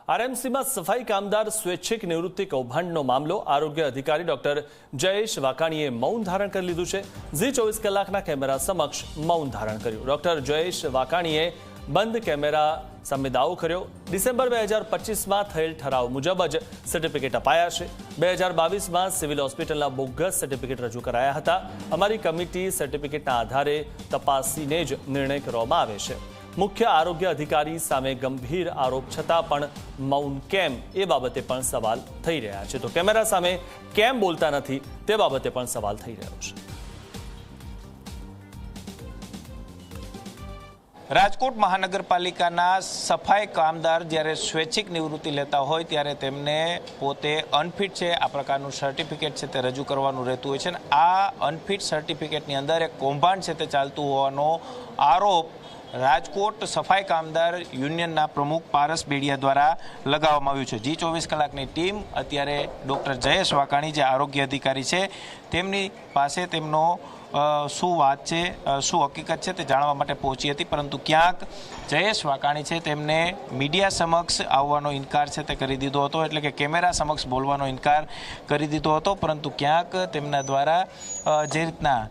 RMC में सफाई कामदार स्वैच्छिक निवृत्ति कौभांडનો मामलो आरोग्य अधिकारी डॉक्टर जयेश वाकाणीए मौन धारण कर लीधुं छे। ઝી 24 કલાકના કેમેરા સમક્ષ મૌન ધારણ કર્યું। ડોક્ટર જયેશ વાકાણીએ બંધ કેમેરા સામે દાવો કર્યો। ડિસેમ્બર 2025માં થયેલ ઠરાવ મુજબ જ સર્ટિફિકેટ અપાયા છે। 2022માં સિવિલ હોસ્પિટલના બોગસ સર્ટિફિકેટ રજૂ કરાયા હતા। અમારી કમિટી સર્ટિફિકેટના આધારે તપાસીને જ નિર્ણય કરવામાં આવે છે। मुख्य आरोग्य अधिकारी सामे गंभीर आरोप छतां पण मौन केम ए बाबते पण सवाल थई रह्या छे। तो केमेरा सामे केम बोलता नथी ते बाबते पण सवाल थई रह्यो छे। રાજકોટ મહાનગરપાલિકાના સફાઈ કામદાર જ્યારે સ્વૈચ્છિક નિવૃત્તિ લેતા હોય ત્યારે તેમને પોતે અનફિટ છે આ પ્રકારનું સર્ટિફિકેટ છે તે રજૂ કરવાનું રહેતું હોય છે અને આ અનફિટ સર્ટિફિકેટની અંદર એક કૌભાંડ છે તે ચાલતું હોવાનો આરોપ રાજકોટ સફાઈ કામદાર યુનિયનના પ્રમુખ પારસ બેડિયા દ્વારા લગાવવામાં આવ્યું છે। ઝી 24 કલાકની ટીમ અત્યારે ડૉક્ટર જયેશ વાકાણી જે આરોગ્ય અધિકારી છે તેમની પાસે તેમનો શું વાત છે શું હકીકત છે તે જાણવા માટે પહોંચી હતી, પરંતુ ક્યાંક જયેશ વાકાણી છે તેમને મીડિયા સમક્ષ આવવાનો ઇનકાર છે તે કરી દીધો હતો, એટલે કે કેમેરા સમક્ષ બોલવાનો ઇનકાર કરી દીધો હતો। પરંતુ ક્યાંક તેમના દ્વારા જે રીતના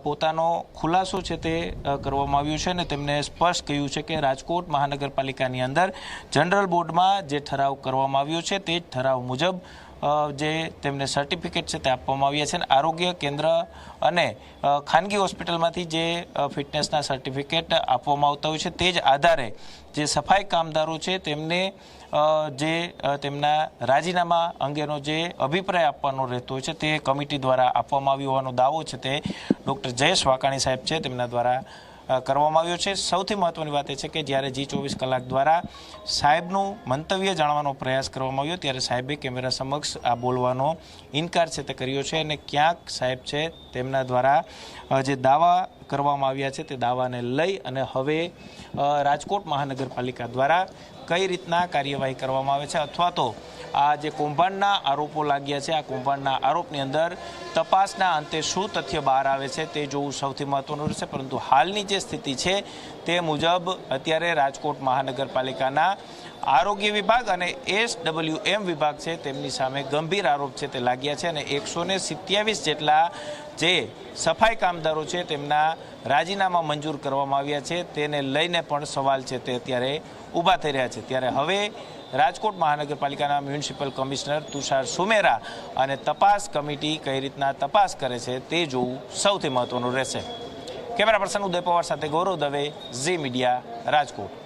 પોતાનો ખુલાસો છે તે કરવામાં આવ્યું છે અને તેમને સ્પષ્ટ કહ્યું છે કે રાજકોટ મહાનગરપાલિકાની અંદર જનરલ બોર્ડમાં જે ઠરાવ કરવામાં આવ્યો છે તે જ ઠરાવ મુજબ જે તેમને સર્ટિફિકેટ છે તે આપવામાં આવ્યા છે અને આરોગ્ય કેન્દ્ર અને ખાનગી હોસ્પિટલમાંથી જે ફિટનેસના સર્ટિફિકેટ આપવામાં આવતા હોય છે તે જ આધારે જે સફાઈ કામદારો છે તેમને જે તેમના રાજીનામા અંગેનો જે અભિપ્રાય આપવાનો રહેતો હોય છે તે કમિટી દ્વારા આપવામાં આવ્યો હોવાનો દાવો છે તે ડૉક્ટર જયેશ વાકાણી સાહેબ છે તેમના દ્વારા કરવામાં આવ્યો છે। સૌથી મહત્વની વાત એ છે કે જ્યારે ઝી 24 કલાક દ્વારા સાહેબનું મંતવ્ય જાણવાનો પ્રયાસ કરવામાં આવ્યો ત્યારે સાહેબે કેમેરા સમક્ષ આ બોલવાનો ઇનકાર છે તે કર્યો છે અને ક્યાંક સાહેબ છે તેમના દ્વારા જે દાવા કરવામાં આવ્યા છે તે દાવાને લઈ અને હવે રાજકોટ મહાનગરપાલિકા દ્વારા કઈ રીતના કાર્યવાહી કરવામાં આવે છે અથવા તો આ જે કૌભાંડના આરોપો લાગ્યા છે આ કૌભાંડના આરોપની અંદર તપાસના અંતે શું તથ્ય બહાર આવે છે તે જોવું સૌથી મહત્વનું રહેશે। પરંતુ હાલની જે સ્થિતિ છે તે મુજબ અત્યારે રાજકોટ મહાનગરપાલિકાના આરોગ્ય વિભાગ અને SWM વિભાગ છે તેમની સામે ગંભીર આરોપ છે તે લાગ્યા છે અને 127 જેટલા જે સફાઈ કામદારો છે તેમના રાજીનામા મંજૂર કરવામાં આવ્યા છે તેને લઈને પણ સવાલ છે તે અત્યારે ઊભા થઈ રહ્યા છે। ત્યારે હવે રાજકોટ મહાનગરપાલિકાના મ્યુનિસિપલ કમિશનર તુષાર સુમેરા અને તપાસ કમિટી કઈ રીતના તપાસ કરે છે તે જોવું સૌથી મહત્વનું રહેશે। કેમેરા પર્સન ઉદય પવાર સાથે ગૌરવ દવે, ઝી મીડિયા, રાજકોટ।